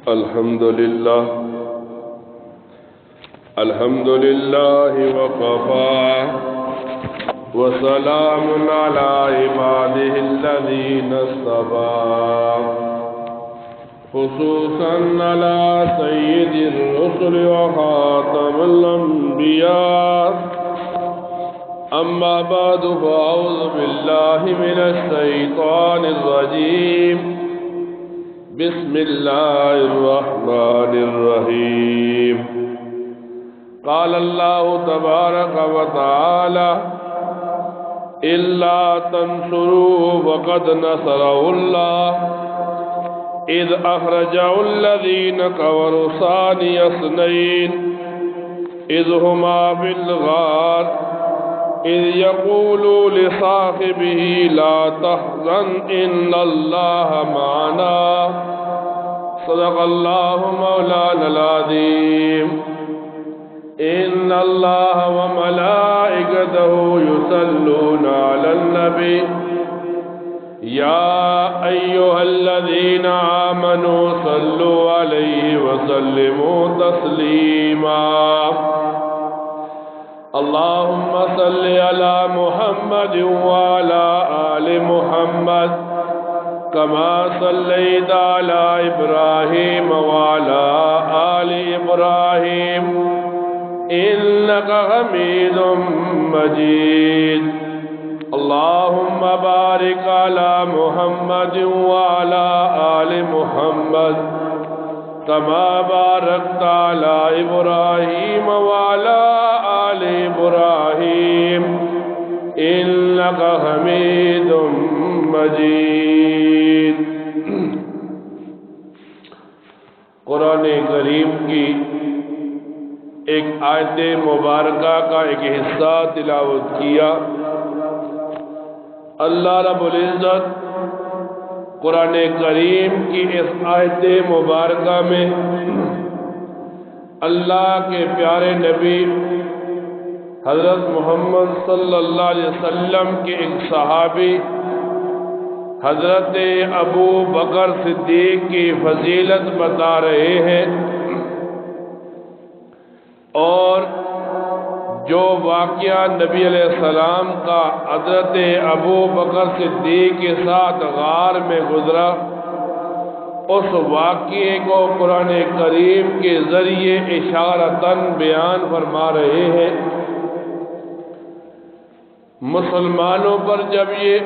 الحمد لله وكفى وسلام على عباده الذين اصطفى خصوصا على سيد الرسل وخاتم الأنبياء أما بعد فأعوذ بالله من الشيطان الرجيم بسم الله الرحمن الرحيم قال الله تبارك وتعالى إلا تنصروا فقد نصره الله إذ أخرجه الذين كفروا ثاني اثنين إذ هما في الغار إذ يقول لصاحبه لا تحزن إن الله معنا صدق الله مولانا العظيم إن الله وملائكته يصلون على النبي يا أيها الذين آمنوا صلوا عليه وسلموا تسليما اللهم صل على محمد وعلى آل محمد كما صليت على إبراهيم وعلى آل إبراهيم إنك حميد مجيد اللهم بارك على محمد وعلى آل محمد كما باركت على إبراهيم وعلى آل إبراهيم إنك حميد مجيد قرآن کریم کی ایک آیت مبارکہ کا ایک حصہ تلاوت کیا۔ اللہ رب العزت قرآن کریم کی اس آیت مبارکہ میں اللہ کے پیارے نبی حضرت محمد صلی اللہ علیہ وسلم کے ایک صحابی حضرت ابو بکر صدیق کی فضیلت بتا رہے ہیں، اور جو واقعہ نبی علیہ السلام کا حضرت ابو بکر صدیق کے ساتھ غار میں گزرا، اس واقعے کو قرآن کریم کے ذریعے اشارتاً بیان فرما رہے ہیں۔ مسلمانوں پر جب یہ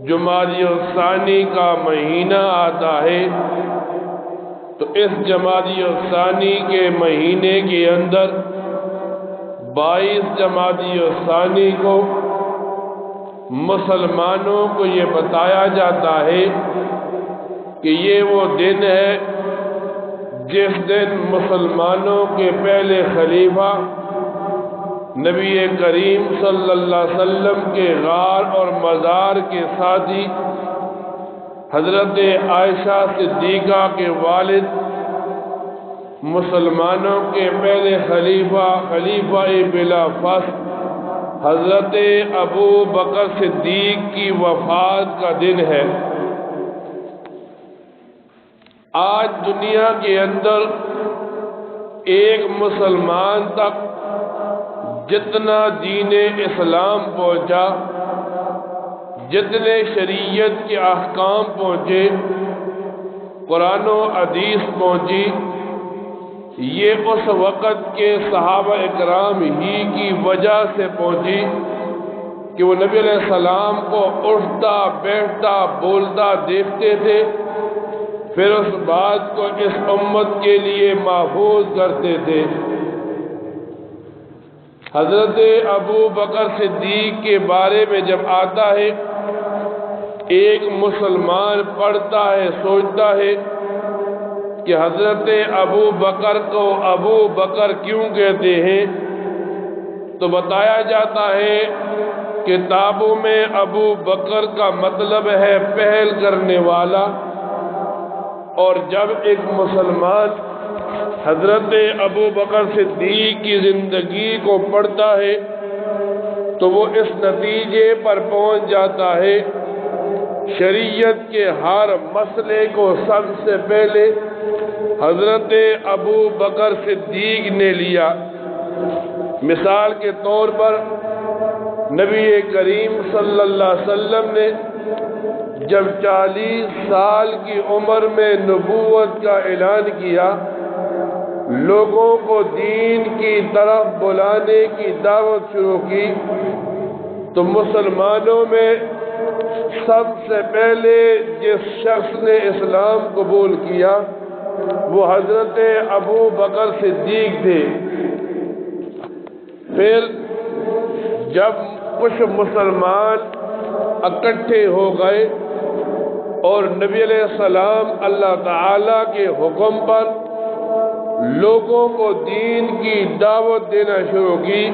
جمادی الثانی کا مہینہ آتا ہے تو اس جمادی الثانی کے مہینے کے اندر 22 جمادی الثانی کو مسلمانوں کو یہ بتایا جاتا ہے کہ یہ وہ دن ہے جس دن مسلمانوں کے پہلے خلیفہ نبی کریم صلی اللہ علیہ وسلم کے غار اور مزار کے ساتھی حضرت عائشہ صدیقہ کے والد مسلمانوں کے پہلے خلیفہ بلا فصل حضرت ابو بکر صدیق کی وفات کا دن ہے۔ آج دنیا کے اندر ایک مسلمان تک جتنا دین اسلام پہنچا، جتنے شریعت کے احکام پہنچے، قرآن و حدیث پہنچی، یہ اس وقت کے صحابہ اکرام ہی کی وجہ سے پہنچی کہ وہ نبی علیہ السلام کو اٹھتا بیٹھتا بولتا دیکھتے تھے، پھر اس بات کو اس امت کے لیے محفوظ کرتے تھے۔ حضرت ابو بکر صدیق کے بارے میں جب آتا ہے، ایک مسلمان پڑھتا ہے، سوچتا ہے کہ حضرت ابو بکر کو ابو بکر کیوں کہتے ہیں، تو بتایا جاتا ہے کتابوں میں ابو بکر کا مطلب ہے پہل کرنے والا، اور جب ایک مسلمان حضرت ابو بکر صدیق کی زندگی کو پڑھتا ہے تو وہ اس نتیجے پر پہنچ جاتا ہے شریعت کے ہر مسئلے کو سب سے پہلے حضرت ابو بکر صدیق نے لیا۔ مثال کے طور پر نبی کریم صلی اللہ علیہ وسلم نے جب 40 سال کی عمر میں نبوت کا اعلان کیا، لوگوں کو دین کی طرف بلانے کی دعوت شروع کی، تو مسلمانوں میں سب سے پہلے جس شخص نے اسلام قبول کیا وہ حضرت ابو بکر صدیق تھے۔ پھر جب کچھ مسلمان اکٹھے ہو گئے اور نبی علیہ السلام اللہ تعالی کے حکم پر لوگوں کو دین کی دعوت دینا شروع کی،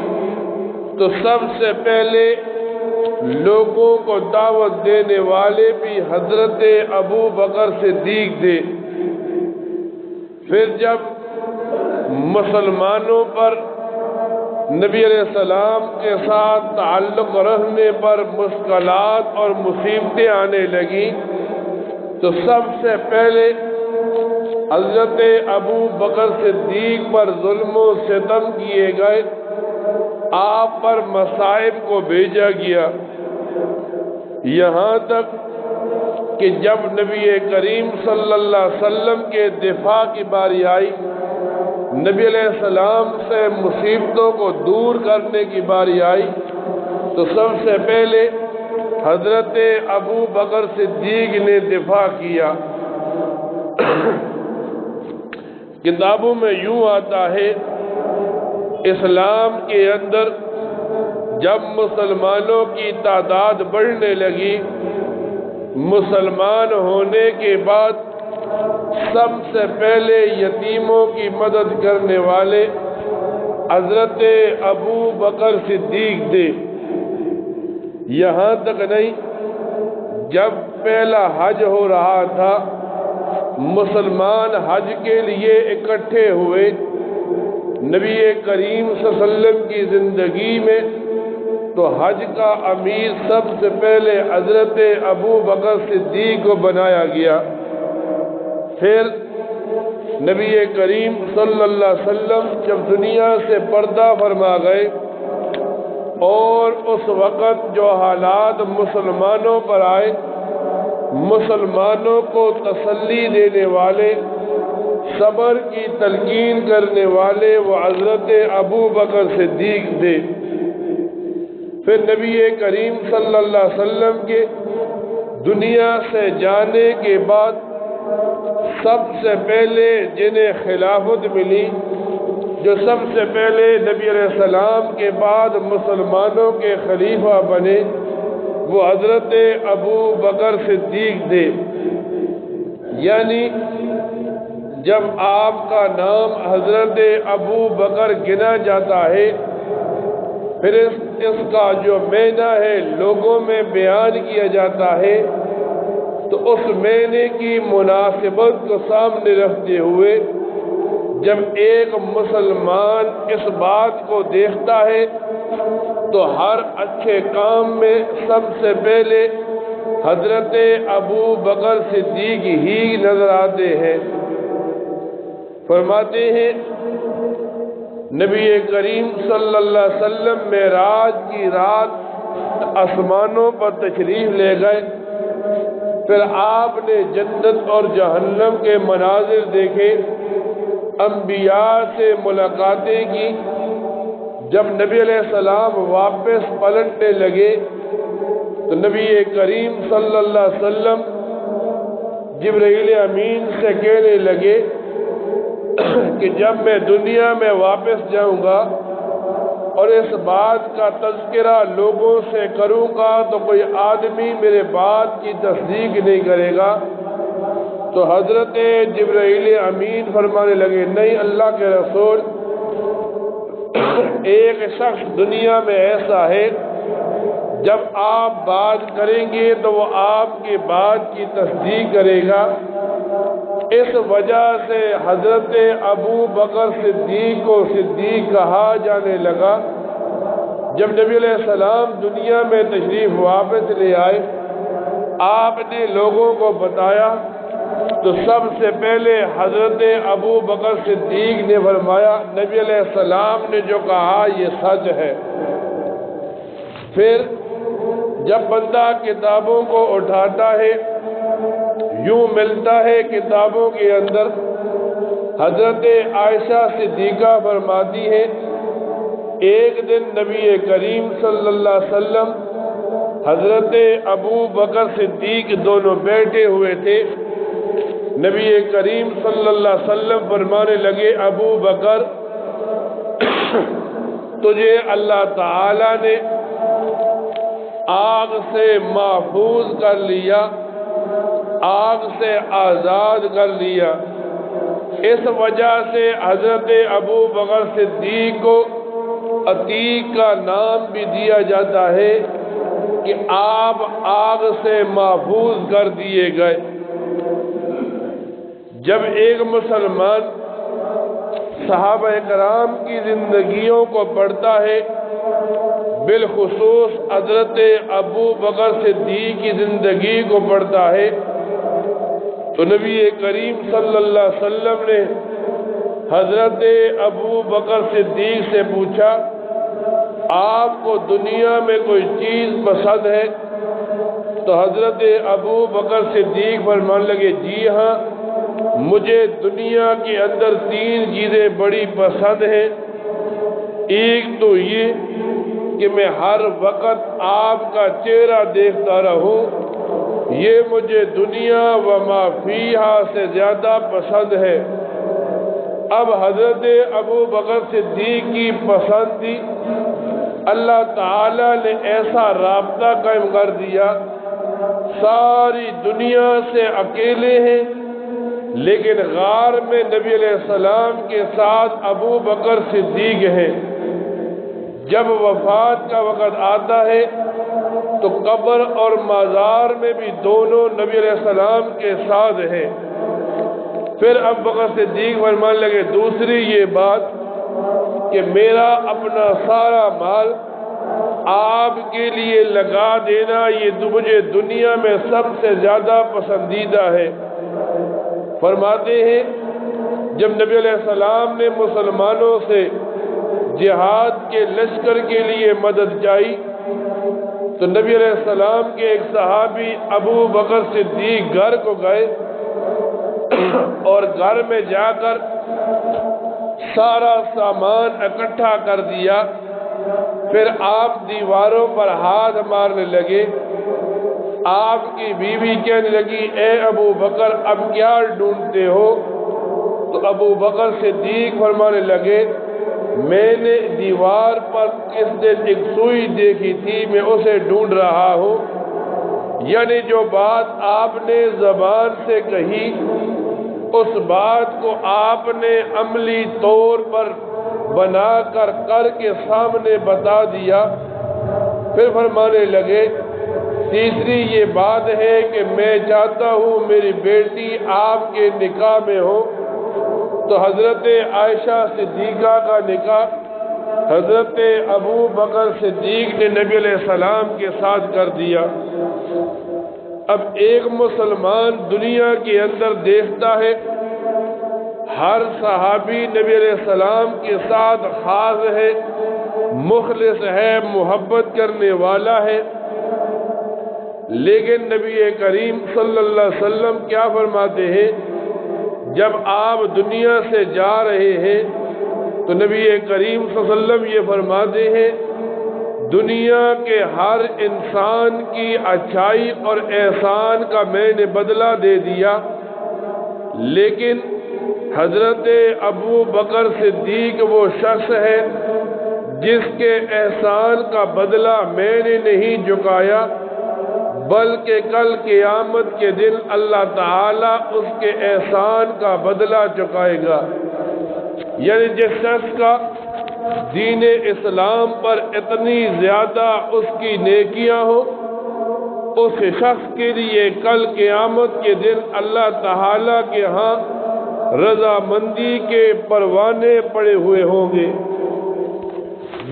تو سب سے پہلے لوگوں کو دعوت دینے والے بھی حضرت ابو بکر صدیق تھے۔ پھر جب مسلمانوں پر نبی علیہ السلام کے ساتھ تعلق رکھنے پر مشکلات اور مصیبتیں آنے لگیں، تو سب سے پہلے حضرت ابو بکر صدیق پر ظلم و ستم کیے گئے، آپ پر مصائب کو بھیجا گیا، یہاں تک کہ جب نبی کریم صلی اللہ علیہ وسلم کے دفاع کی باری آئی، نبی علیہ السلام سے مصیبتوں کو دور کرنے کی باری آئی، تو سب سے پہلے حضرت ابو بکر صدیق نے دفاع کیا۔ کتابوں میں یوں آتا ہے، اسلام کے اندر جب مسلمانوں کی تعداد بڑھنے لگی، مسلمان ہونے کے بعد سب سے پہلے یتیموں کی مدد کرنے والے حضرت ابو بکر صدیق تھے۔ یہاں تک نہیں، جب پہلا حج ہو رہا تھا، مسلمان حج کے لیے اکٹھے ہوئے، نبی کریم صلی اللہ علیہ وسلم کی زندگی میں تو حج کا امیر سب سے پہلے حضرت ابو بکر صدیق کو بنایا گیا۔ پھر نبی کریم صلی اللہ علیہ وسلم جب دنیا سے پردہ فرما گئے، اور اس وقت جو حالات مسلمانوں پر آئے، مسلمانوں کو تسلی دینے والے، صبر کی تلقین کرنے والے وہ حضرت ابو بکر صدیق تھے۔ پھر نبی کریم صلی اللہ علیہ وسلم کے دنیا سے جانے کے بعد سب سے پہلے جنہیں خلافت ملی، جو سب سے پہلے نبی علیہ السلام کے بعد مسلمانوں کے خلیفہ بنے، وہ حضرت ابو بکر صدیق تھے۔ یعنی جب آپ کا نام حضرت ابو بکر گنا جاتا ہے، پھر اس کا جو معنی ہے لوگوں میں بیان کیا جاتا ہے، تو اس معنی کی مناسبت کو سامنے رکھتے ہوئے جب ایک مسلمان اس بات کو دیکھتا ہے تو ہر اچھے کام میں سب سے پہلے حضرت ابو بکر صدیق ہی نظر آتے ہیں۔ فرماتے ہیں نبی کریم صلی اللہ علیہ وسلم معراج کی رات آسمانوں پر تشریف لے گئے، پھر آپ نے جنت اور جہنم کے مناظر دیکھے، انبیاء سے ملاقاتیں کی۔ جب نبی علیہ السلام واپس پلٹنے لگے تو نبی کریم صلی اللہ علیہ وسلم جبرائیل امین سے کہنے لگے کہ جب میں دنیا میں واپس جاؤں گا اور اس بات کا تذکرہ لوگوں سے کروں گا تو کوئی آدمی میرے بات کی تصدیق نہیں کرے گا، تو حضرت جبرائیل امین فرمانے لگے، نہیں اللہ کے رسول، ایک شخص دنیا میں ایسا ہے جب آپ بات کریں گے تو وہ آپ کی بات کی تصدیق کرے گا۔ اس وجہ سے حضرت ابو بکر صدیق کو صدیق کہا جانے لگا۔ جب نبی علیہ السلام دنیا میں تشریف واپس لے آئے آپ نے لوگوں کو بتایا تو سب سے پہلے حضرت ابو بکر صدیق نے فرمایا نبی علیہ السلام نے جو کہا یہ سچ ہے۔ پھر جب بندہ کتابوں کو اٹھاتا ہے یوں ملتا ہے کتابوں کے اندر حضرت عائشہ صدیقہ فرماتی ہے ایک دن نبی کریم صلی اللہ علیہ وسلم حضرت ابو بکر صدیق دونوں بیٹھے ہوئے تھے۔ نبی کریم صلی اللہ علیہ وسلم فرمانے لگے ابو بکر تجھے اللہ تعالی نے آگ سے محفوظ کر لیا، آگ سے آزاد کر لیا۔ اس وجہ سے حضرت ابو بکر صدیق کو عتیق کا نام بھی دیا جاتا ہے کہ آپ آگ سے محفوظ کر دیے گئے۔ جب ایک مسلمان صحابہ کرام کی زندگیوں کو پڑھتا ہے، بالخصوص حضرت ابو بکر صدیق کی زندگی کو پڑھتا ہے، تو نبی کریم صلی اللہ علیہ وسلم نے حضرت ابو بکر صدیق سے پوچھا آپ کو دنیا میں کوئی چیز پسند ہے؟ تو حضرت ابو بکر صدیق فرمانے لگے جی ہاں، مجھے دنیا کے اندر 3 چیزیں بڑی پسند ہیں۔ ایک تو یہ کہ میں ہر وقت آپ کا چہرہ دیکھتا رہوں، یہ مجھے دنیا و ما فیہا سے زیادہ پسند ہے۔ اب حضرت ابو بکر صدیق کی پسند تھی، اللہ تعالی نے ایسا رابطہ قائم کر دیا، ساری دنیا سے اکیلے ہیں لیکن غار میں نبی علیہ السلام کے ساتھ ابو بکر صدیق ہیں۔ جب وفات کا وقت آتا ہے تو قبر اور مزار میں بھی دونوں نبی علیہ السلام کے ساتھ ہیں۔ پھر ابو بکر صدیق فرمانے لگے دوسری یہ بات کہ میرا اپنا سارا مال آپ کے لیے لگا دینا یہ مجھے دنیا میں سب سے زیادہ پسندیدہ ہے۔ فرماتے ہیں جب نبی علیہ السلام نے مسلمانوں سے جہاد کے لشکر کے لیے مدد چاہی تو نبی علیہ السلام کے ایک صحابی ابو بکر صدیق گھر کو گئے اور گھر میں جا کر سارا سامان اکٹھا کر دیا۔ پھر آپ دیواروں پر ہاتھ مارنے لگے۔ آپ کی بیوی کہنے لگی اے ابو بکر اب کیا ڈھونڈتے ہو؟ تو ابو بکر صدیق فرمانے لگے میں نے دیوار پر کس دن ایک سوئی دیکھی تھی، میں اسے ڈھونڈ رہا ہوں۔ یعنی جو بات آپ نے زبان سے کہی اس بات کو آپ نے عملی طور پر بنا کر کے سامنے بتا دیا۔ پھر فرمانے لگے تیسری یہ بات ہے کہ میں چاہتا ہوں میری بیٹی آپ کے نکاح میں ہو۔ تو حضرت عائشہ صدیقہ کا نکاح حضرت ابو بکر صدیق نے نبی علیہ السلام کے ساتھ کر دیا۔ اب ایک مسلمان دنیا کے اندر دیکھتا ہے ہر صحابی نبی علیہ السلام کے ساتھ خاص ہے، مخلص ہے، محبت کرنے والا ہے، لیکن نبی کریم صلی اللہ علیہ وسلم کیا فرماتے ہیں جب آپ دنیا سے جا رہے ہیں تو نبی کریم صلی اللہ علیہ وسلم یہ فرماتے ہیں دنیا کے ہر انسان کی اچھائی اور احسان کا میں نے بدلہ دے دیا، لیکن حضرت ابو بکر صدیق وہ شخص ہے جس کے احسان کا بدلہ میں نے نہیں چکایا، بلکہ کل قیامت کے دن اللہ تعالی اس کے احسان کا بدلہ چکائے گا۔ یعنی جس شخص کا دین اسلام پر اتنی زیادہ اس کی نیکیاں ہو، اس شخص کے لیے کل قیامت کے دن اللہ تعالی کے ہاں رضامندی کے پروانے پڑے ہوئے ہوں گے۔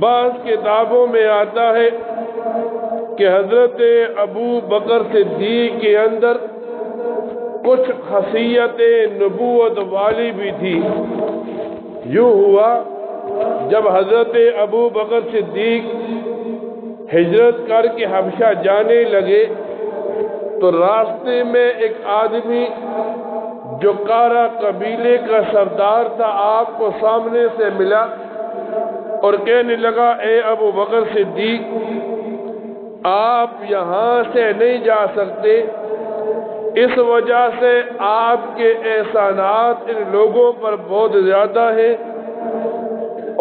بعض کتابوں میں آتا ہے کہ حضرت ابو بکر صدیق کے اندر کچھ خاصیت نبوت والی بھی تھی۔ یوں ہوا جب حضرت ابو بکر صدیق ہجرت کر کے حبشہ جانے لگے تو راستے میں ایک آدمی جو کارا قبیلے کا سردار تھا آپ کو سامنے سے ملا اور کہنے لگا، اے ابو بکر صدیق، آپ یہاں سے نہیں جا سکتے، اس وجہ سے آپ کے احسانات ان لوگوں پر بہت زیادہ ہیں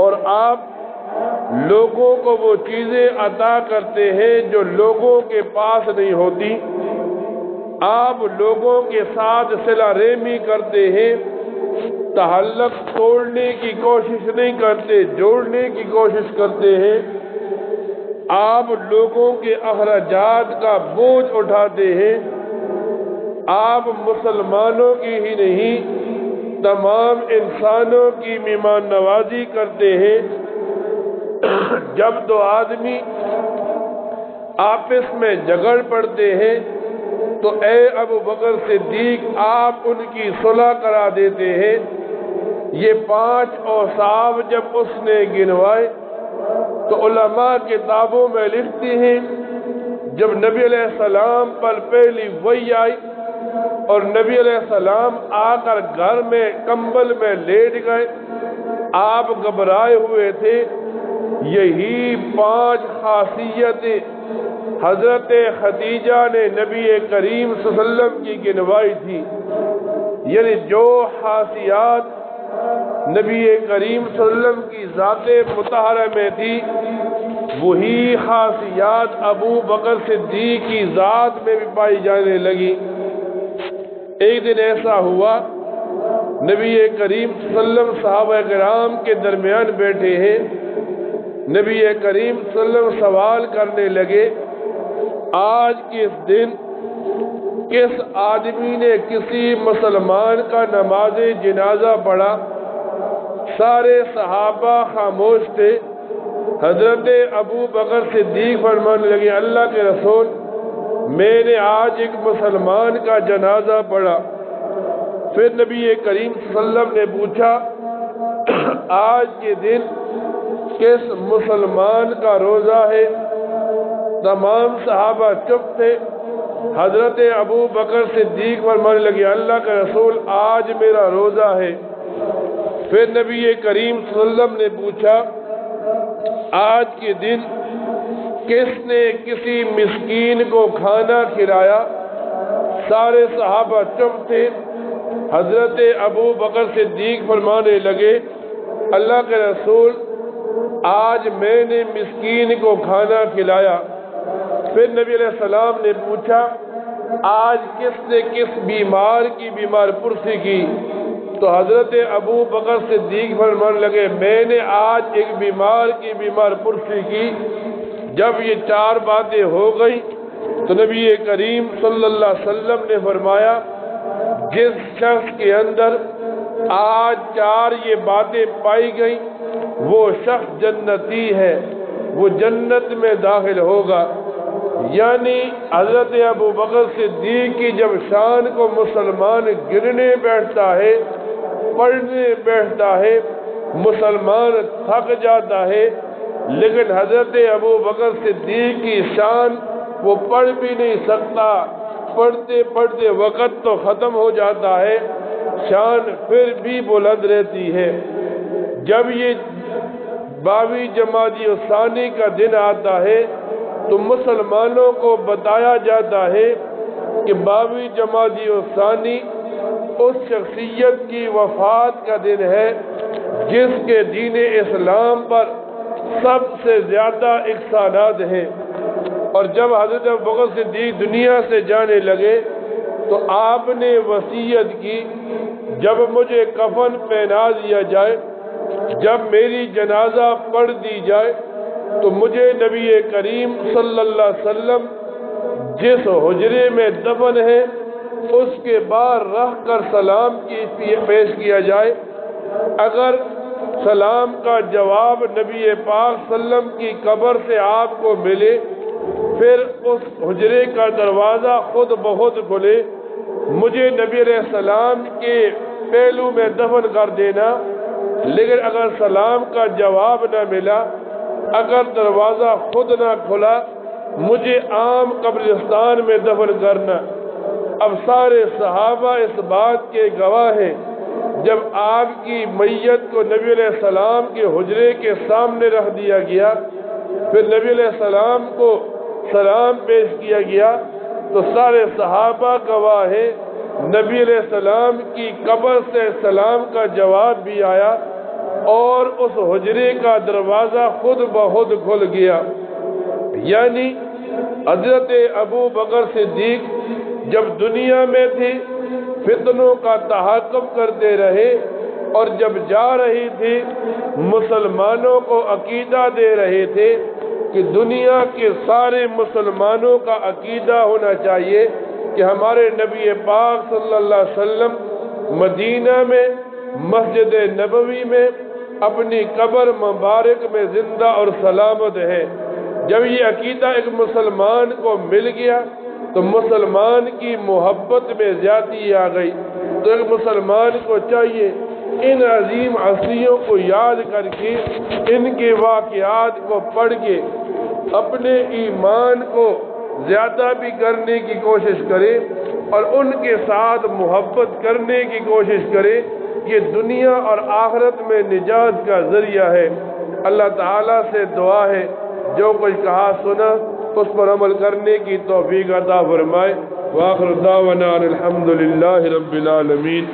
اور آپ لوگوں کو وہ چیزیں عطا کرتے ہیں جو لوگوں کے پاس نہیں ہوتی، آپ لوگوں کے ساتھ صلہ رحمی کرتے ہیں، تعلق توڑنے کی کوشش نہیں کرتے، جوڑنے کی کوشش کرتے ہیں، آپ لوگوں کے اخراجات کا بوجھ اٹھاتے ہیں، آپ مسلمانوں کی ہی نہیں تمام انسانوں کی مہمان نوازی کرتے ہیں۔ جب دو آدمی آپس میں جھگڑ پڑتے ہیں تو اے ابو بکر صدیق آپ ان کی صلح کرا دیتے ہیں۔ یہ 5 اوصاف جب اس نے گنوائے تو علماء کتابوں میں لکھتے ہیں جب نبی علیہ السلام پر پہلی وحی آئی اور نبی علیہ السلام آ کر گھر میں کمبل میں لیٹ گئے، آپ گھبرائے ہوئے تھے۔ یہی 5 خاصیتیں حضرت خدیجہ نے نبی کریم صلی اللہ علیہ وسلم کی گنوائی تھی، یعنی جو خاصیات نبی کریم صلی اللہ علیہ وسلم کی ذات مطہرہ میں تھی وہی خاصیات ابو بکر صدیق کی ذات میں بھی پائی جانے لگی۔ ایک دن ایسا ہوا نبی کریم صلی اللہ علیہ وسلم صحابہ کرام کے درمیان بیٹھے ہیں، نبی کریم صلی اللہ علیہ وسلم سوال کرنے لگے، آج کس دن کس آدمی نے کسی مسلمان کا نماز جنازہ پڑھا؟ سارے صحابہ خاموش تھے۔ حضرت ابو بکر صدیق فرمانے لگے، اللہ کے رسول، میں نے آج ایک مسلمان کا جنازہ پڑھا۔ پھر نبی کریم صلی اللہ علیہ وسلم نے پوچھا، آج کے دن کس مسلمان کا روزہ ہے؟ تمام صحابہ چپ تھے۔ حضرت ابو بکر صدیق فرمانے لگے، اللہ کے رسول آج میرا روزہ ہے۔ پھر نبی کریم صلی اللہ علیہ وسلم نے پوچھا، آج کے دن کس نے کسی مسکین کو کھانا کھلایا؟ سارے صحابہ چپ تھے۔ حضرت ابو بکر صدیق فرمانے لگے، اللہ کے رسول آج میں نے مسکین کو کھانا کھلایا۔ پھر نبی علیہ السلام نے پوچھا، آج کس نے کس بیمار کی بیمار پرسی کی؟ تو حضرت ابو بکر صدیق فرمانے لگے، میں نے آج ایک بیمار کی بیمار پرسی کی۔ جب یہ 4 باتیں ہو گئی تو نبی کریم صلی اللہ علیہ وسلم نے فرمایا، جس شخص کے اندر آج 4 یہ باتیں پائی گئیں وہ شخص جنتی ہے، وہ جنت میں داخل ہوگا۔ یعنی حضرت ابو بکر صدیق کی جب شان کو مسلمان گرنے بیٹھتا ہے، پڑھنے بیٹھتا ہے، مسلمان تھک جاتا ہے، لیکن حضرت ابو بکر صدیق کی شان وہ پڑھ بھی نہیں سکتا، پڑھتے پڑھتے وقت تو ختم ہو جاتا ہے، شان پھر بھی بلند رہتی ہے۔ جب یہ 22 جمادی الثانی کا دن آتا ہے تو مسلمانوں کو بتایا جاتا ہے کہ 22 جمادی الثانی اس شخصیت کی وفات کا دن ہے جس کے دین اسلام پر سب سے زیادہ احسانات ہیں۔ اور جب حضرت ابو بکر صدیق دنیا سے جانے لگے تو آپ نے وصیت کی، جب مجھے کفن پہنا دیا جائے، جب میری جنازہ پڑھ دی جائے تو مجھے نبی کریم صلی اللہ علیہ وسلم جس حجرے میں دفن ہے اس کے باہر رکھ کر سلام کی پیش کیا جائے۔ اگر سلام کا جواب نبی پاک صلی اللہ علیہ وسلم کی قبر سے آپ کو ملے پھر اس حجرے کا دروازہ خود بخود کھلے، مجھے نبی علیہ السلام کے پہلو میں دفن کر دینا، لیکن اگر سلام کا جواب نہ ملا، اگر دروازہ خود نہ کھلا، مجھے عام قبرستان میں دفن کرنا۔ اب سارے صحابہ اس بات کے گواہ ہیں، جب آپ کی میت کو نبی علیہ السلام کے حجرے کے سامنے رکھ دیا گیا، پھر نبی علیہ السلام کو سلام پیش کیا گیا، تو سارے صحابہ گواہ ہیں، نبی علیہ السلام کی قبر سے سلام کا جواب بھی آیا اور اس حجرے کا دروازہ خود بخود کھل گیا۔ یعنی حضرت ابو بکر صدیق جب دنیا میں تھے فتنوں کا تحقق کرتے رہے، اور جب جا رہی تھی مسلمانوں کو عقیدہ دے رہے تھے کہ دنیا کے سارے مسلمانوں کا عقیدہ ہونا چاہیے کہ ہمارے نبی پاک صلی اللہ علیہ وسلم مدینہ میں مسجد نبوی میں اپنی قبر مبارک میں زندہ اور سلامت ہے۔ جب یہ عقیدہ ایک مسلمان کو مل گیا تو مسلمان کی محبت میں زیادتی آ گئی، تو ایک مسلمان کو چاہیے ان عظیم ہستیوں کو یاد کر کے، ان کے واقعات کو پڑھ کے اپنے ایمان کو زیادہ بھی کرنے کی کوشش کرے اور ان کے ساتھ محبت کرنے کی کوشش کرے۔ یہ دنیا اور آخرت میں نجات کا ذریعہ ہے۔ اللہ تعالیٰ سے دعا ہے جو کچھ کہا سنا اس پر عمل کرنے کی توفیق عطا فرمائے۔ وآخر دعوانا الحمد للہ رب العالمین۔